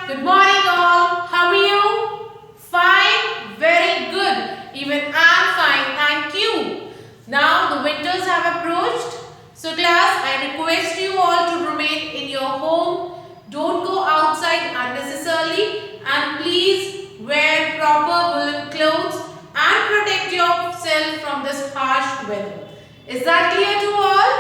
Good morning all. How are you? Fine? Very good. Even I'm fine. Thank you. Now the winters have approached. So class, I request you all to remain in your home. Don't go outside unnecessarily and please wear proper woolen clothes and protect yourself from this harsh weather. Is that clear to all?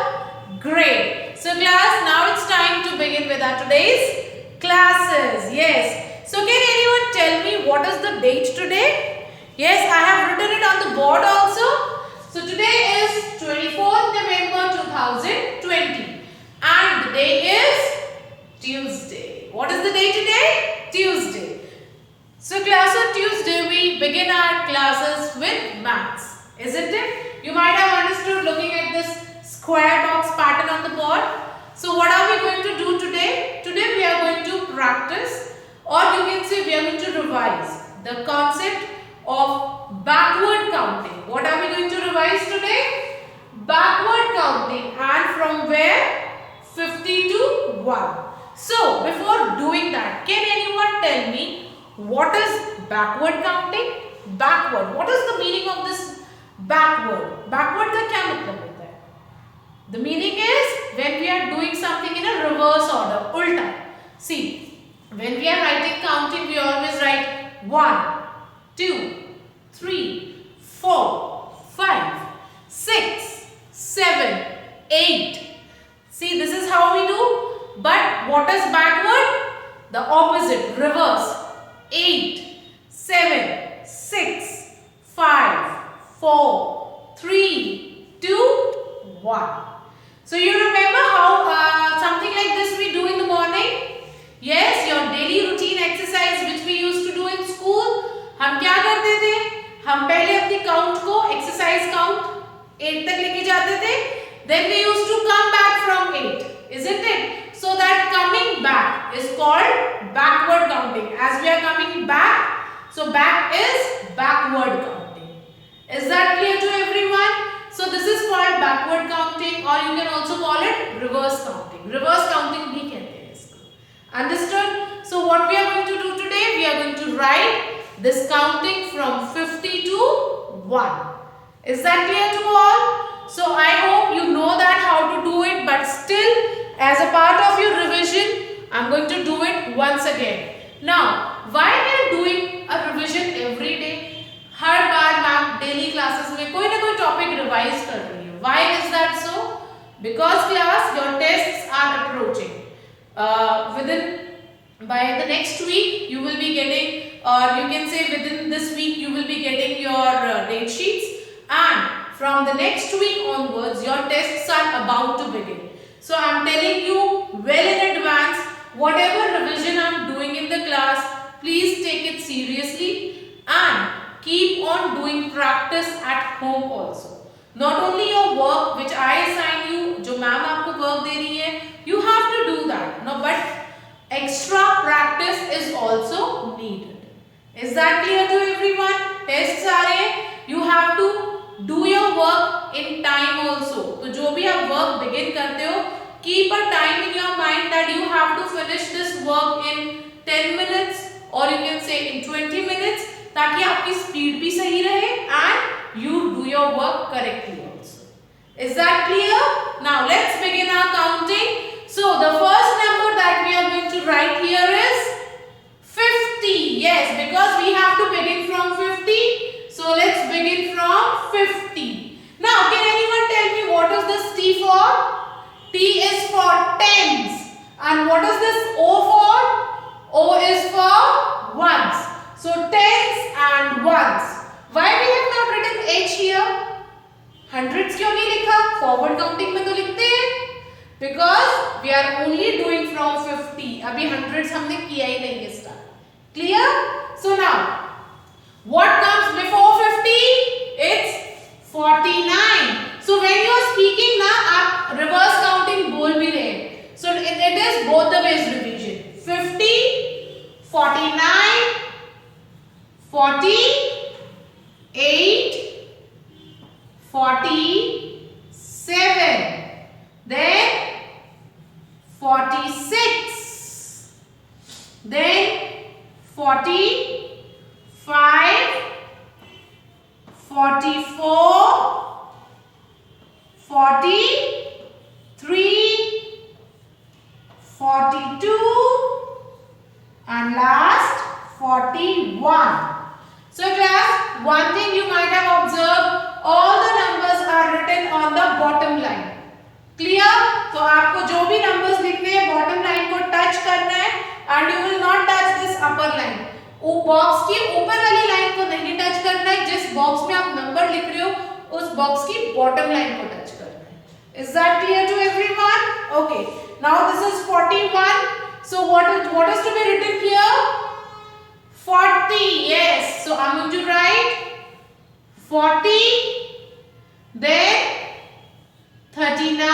Great. So class, now it's time to begin with our today's classes. Yes. So can anyone tell me what is the date today? Yes, I have written it on the board also. So today is 24th November 2020 and the day is Tuesday. What is the day today? Tuesday. So class, on Tuesday we begin our classes with maths, isn't it? You might have understood looking at this square box pattern on the board. So what are we going to do today? Today we are going to practice, or you can say we are going to revise the concept of backward counting. What are we going to revise today? Backward counting, and from where? 50 to 1. So before doing that, can anyone tell me what is backward counting? Backward. What is the meaning of this backward? Backward का क्या मतलब होता है? The meaning is when we are doing something in a reverse order, ulta. See, when we are writing counting, we always write 1, 2, 3, 4, 5, 6, 7, 8. See, this is how we do. But what is backward? The opposite, reverse. 8, 7, 6, 5, 4, 3, 2, 1. So you remember how something like this we do in the morning? Yes, your daily routine exercise which we used to do in school. हम क्या करते थे? हम पहले अपनी count को exercise count 8 तक लेके जाते थे. Then we used to come back from 8, isn't it? So that coming back is called backward counting. As we are coming back, so back is backward counting. Is that clear to everyone? So this is called backward counting, or you can also call it reverse counting. Reverse counting भी कहते हैं इसको. Understood? So what we are going to do today? We are going to write this counting from 50 to 1. Is that clear to all? So I hope you know that how to do it, but still as a part of your revision, I am going to do it once again. Now, why we are doing a revision every day? Her bar ma'am daily classes में कोई ना कोई topic revise कर रही है. Why is that so? Because class, your tests are approaching. By the next week you will be getting, or you can say within this week you will be getting your date sheets, and from the next week onwards your tests are about to begin. So I am telling you well in advance, whatever revision I am doing in the class, please take it seriously and keep on doing practice at home also. Not only your work which I assign you, जो ma'am आपको work दे रही है, you have to do that. No, but extra practice is also needed. Is that clear to everyone? Tests आ रहे हैं, you have to do your work in time also. तो जो भी आप work begin करते हो, keep a time in your mind that you have to finish this work in 10 minutes, or you can say in 20 minutes. ताकि आपकी speed भी सही रहे and you do your work correctly also. Is that clear? Now let's begin our counting. So the first number that we are going to write here is 50. Yes, because we have to begin from 50. So let's begin from 50. Now can anyone tell me what is this T for? T is for tens. And what is this O for? O is for ones. So tens and ones. Why we have not written H here? Hundreds क्यों नहीं लिखा? Forward counting में तो लिखते हैं. Because we are only doing from 50. अभी hundreds हमने किया ही नहीं है start. Clear? So now, what comes before 50? It's 49. So when you are speaking ना, आप reverse counting बोल भी रहे हैं. So it is both the ways revision. 50, 49. 48, 47, then 46, then 44, 43, 42 and last 41. So class, one thing you might have observed, all the numbers are written on the bottom line. Clear? तो आपको जो भी numbers लिखने हैं bottom line को touch करना है and you will not touch this upper line. Box की ऊपर वाली लाइन को नहीं टच करना है, जिस बॉक्स में आप नंबर लिख रहे हो उस बॉक्स की बॉटम लाइन को टच करना है. Is that clear to everyone? Okay. Now this is 41. So what is to be written here? 40. Yes. So I'm going to write 40. Then 39,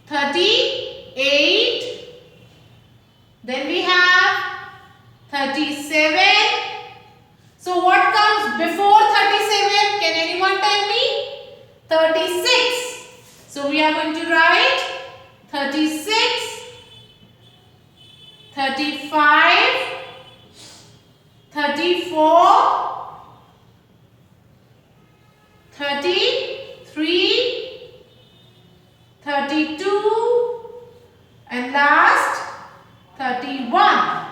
38. Then we have 37. So what comes before 37? Can anyone tell me? 36. So we are going to write 36, 35, 34, 33, 32 and last 31.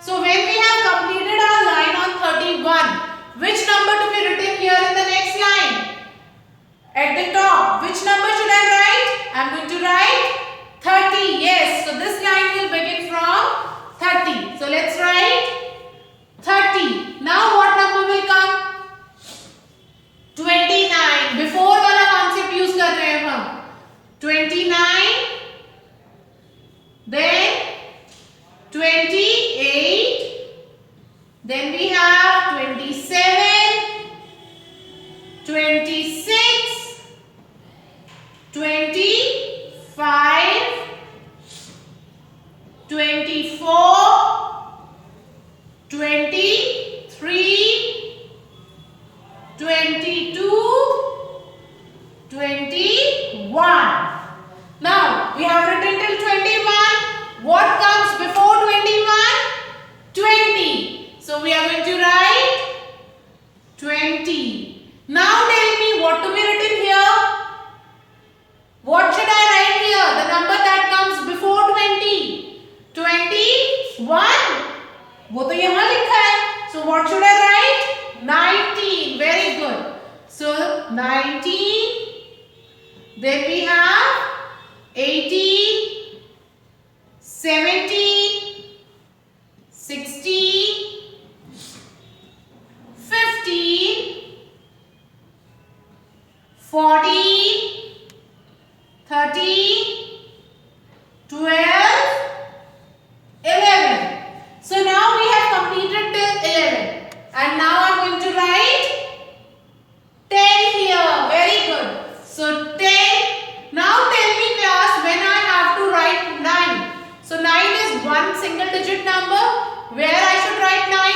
So when we have completed our line on 31, which number to be written here in the next line? At the top, which number should I write? I am going to write 30. Yes, so this line will begin from 30. So let's write 30. Now what number will come? 29. Before वाला concept use कर रहे हैं हम. 29. Then 28. Then we have 27, 26, 25, 24, 23, 22, 21. Now we have written till 21. What comes before 21? 20. So we are going to write 20. Now tell me what to be written here. What should I write here? The number that comes before 20. 21. वो तो यहाँ लिखा है. So what should I write? 19. Very good. So 19. Then we have 18, 17, 16, 15, 14, 13, 12, 11. So now we have completed till 11. And now I am going to write 10 here. Very good. So 10. Now tell me class, when I have to write 9. So 9 is one single digit number. Where I should write 9?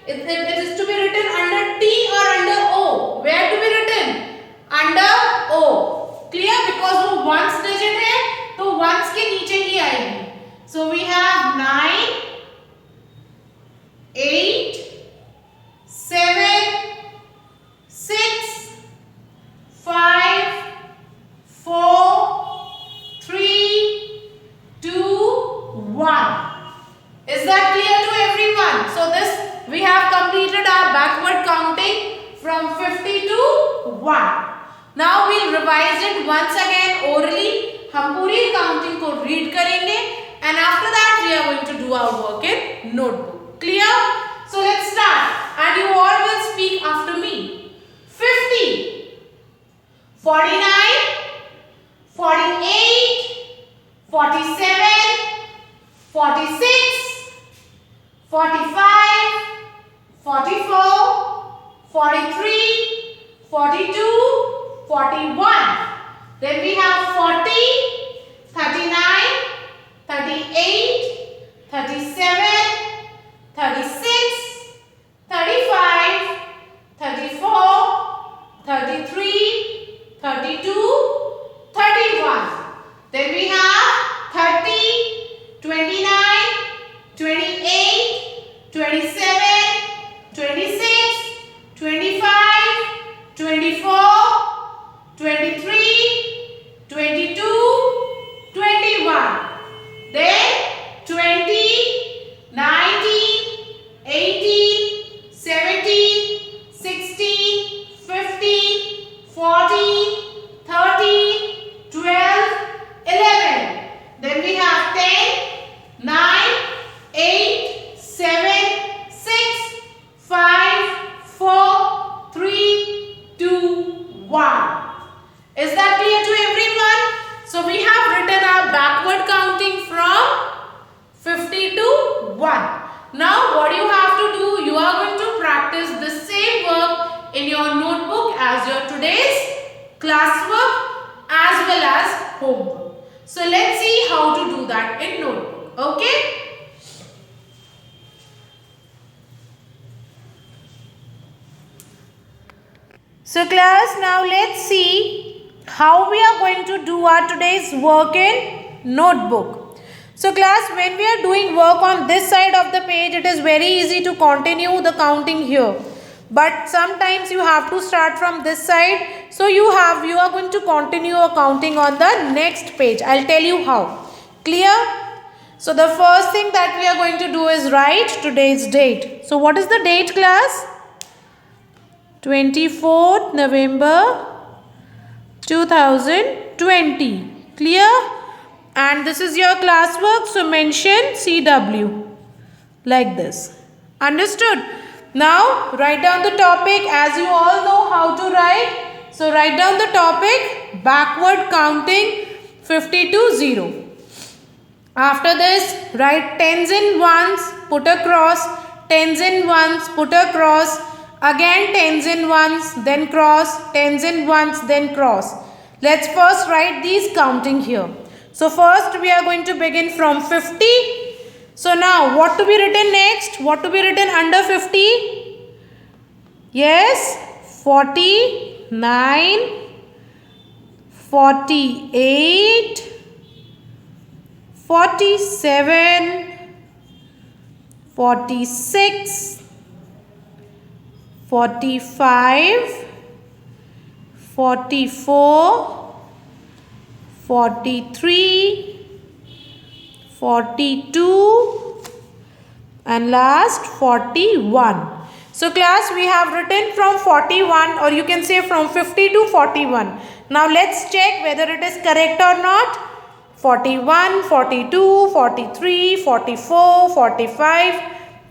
It is to be written under T or under O. Where to be written? Under O. Clear? Because वो ones digit है, तो ones के नीचे ही आएगी. So we have 9, 8, 7, 6, 5, 4, 3, 2, 1. Is that clear to everyone? So this we have completed our backward counting from 50 to 1. Now we'll revise it once again orally. हम पूरी counting को read करेंगे and after that we are going to do our work in notebook. Clear? So let's start and you all will speak after me. 50, 49, 48, 47, 46, 45, 44, 43, 42, 41. Then we have 40, 39, 38, 37, 36, 35, 34, 33, 32, 31. Then we have 30, 29, 28, 27, 26, 24, 23, 22, 21. Then 20, 19, 18, 17, 16, 15, 14, 13, 12, 11. Then we have 10, 9, 8, 7, 6, 5, 4, 3, 2, 1. Is that clear to everyone? So we have written our backward counting from 50 to 1. Now what you have to do, you are going to practice the same work in your notebook as your today's classwork as well as homework. So let's see how to do that in notebook. Okay? So class, now let's see how we are going to do our today's work in notebook. So class, when we are doing work on this side of the page, it is very easy to continue the counting here. But sometimes you have to start from this side. So you are going to continue your counting on the next page. I'll tell you how. Clear? So the first thing that we are going to do is write today's date. So what is the date, class? 24th November 2020. Clear? And this is your classwork, so mention CW like this. Understood? Now write down the topic as you all know how to write. So write down the topic backward counting 50 to 0. After this write tens in ones, put a cross, tens in ones, put a cross, again tens in ones, then cross, tens in ones, then cross. Let's first write these counting here. So first we are going to begin from 50. So now what to be written next? What to be written under 50? Yes, 49, 48, 47, 46, 45, 44, 43, 42 and last 41. So class, we have written from 41 or you can say from 50 to 41. Now let's check whether it is correct or not. 41, 42, 43, 44, 45,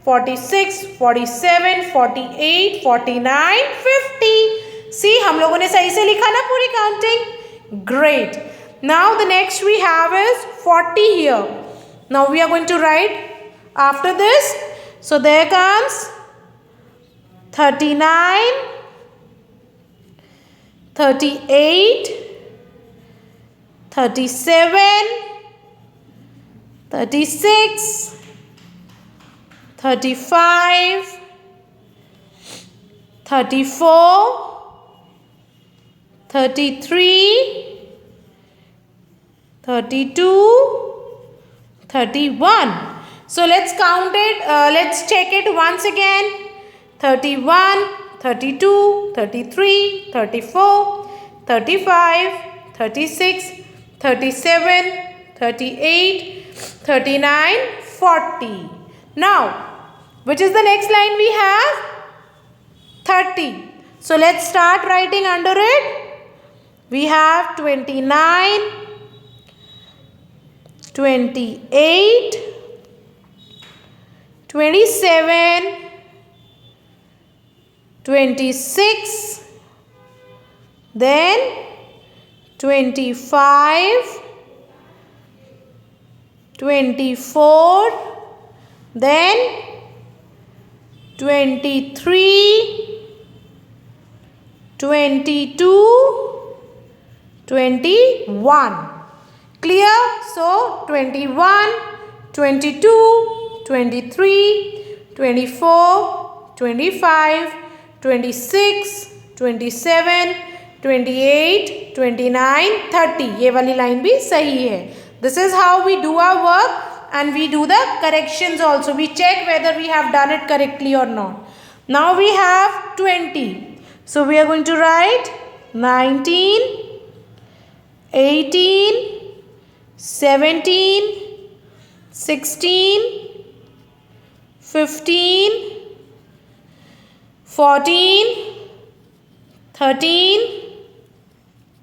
46, 47, 48, 49, 50. See, हम लोगों ने सही से लिखा ना पूरी counting? Great. Now the next we have is 40 here. Now we are going to write after this. So there comes 39, 38, 37, 36, 35, 34, 33, 32, 31. So let's count it, let's check it once again. 31, 32, 33, 34, 35, 36, 37, 38, 39, 40. Now, which is the next line we have? 30. So let's start writing under it. We have 29, 28, 27, 26, then 25, 24, then 23, 22, 21. Clear? So 21, 22, 23, 24, 25, 26, 27, 28, 29, 30. ये वाली line भी सही है. This is how we do our work and we do the corrections also. We check whether we have done it correctly or not. Now we have 20. So we are going to write 19, 18, 17, 16, 15, 14, 13,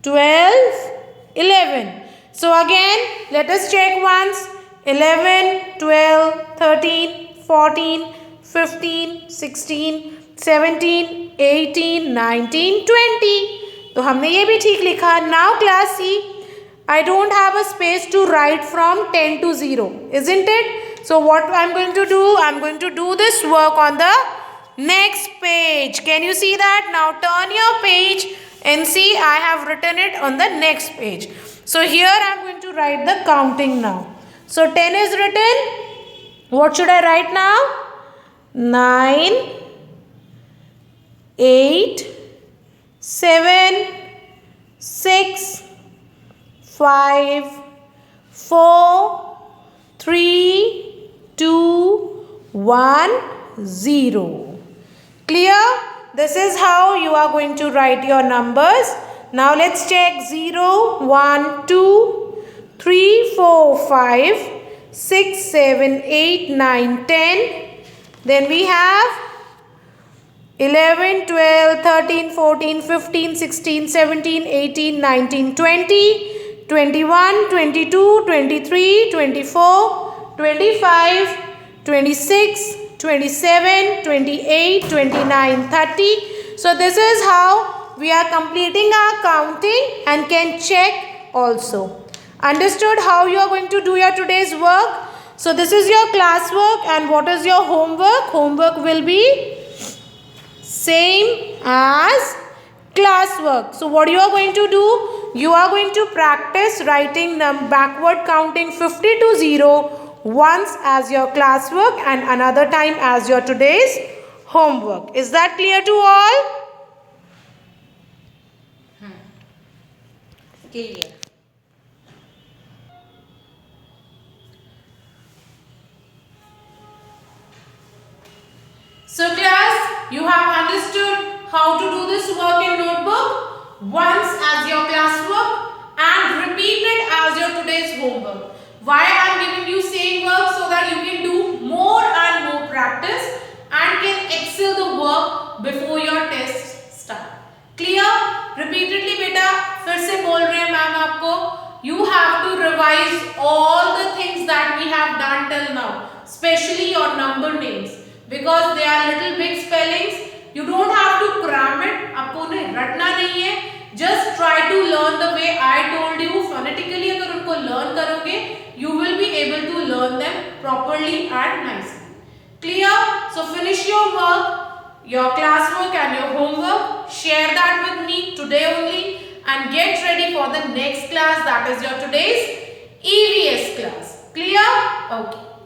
12, 11. So again, let us check once. 11, 12, 13, 14, 15, 16, 17, 18, 19, 20. तो हमने ये भी ठीक लिखा. Now class C, I don't have a space to write from 10 to 0, isn't it? So what I'm going to do, I'm going to do this work on the next page. Can you see that? Now turn your page and see I have written it on the next page. So here I'm going to write the counting now. So 10 is written. What should I write now? 9, 8, 7, 6, 5, 4, 3, 2, 1, 0. Clear? This is how you are going to write your numbers. Now let's check 0, 1, 2, 3, 4, 5, 6, 7, 8, 9, 10. Then we have 11, 12, 13, 14, 15, 16, 17, 18, 19, 20, 21, 22, 23, 24, 25, 26, 27, 28, 29, 30. So this is how we are completing our counting and can check also. Understood how you are going to do your today's work? So this is your classwork, and what is your homework? Homework will be same as classwork. So what you are going to do? You are going to practice writing backward counting 50 to 0 once as your classwork and another time as your today's homework. Is that clear to all? Clear. So class, you have understood how to do this work in notebook once as your classwork and repeat it as your today's homework. Why I am giving you same work? So that you can do more and more practice and can excel the work before your test start. Clear? Repeatedly बेटा फिर से बोल रहे हैं ma'am आपको. You have to revise all the things that we have done till now, especially your number names, because they are little big spellings. You don't have to cram it. आपको उन्हें रटना नहीं है. Just try to learn the way I told you phonetically. अगर उनको learn करोगे, you will be able to learn them properly and nicely. Clear? So finish your work, your classwork and your homework. Share that with me today only and get ready for the next class, that is your today's EVS class. Clear? Okay.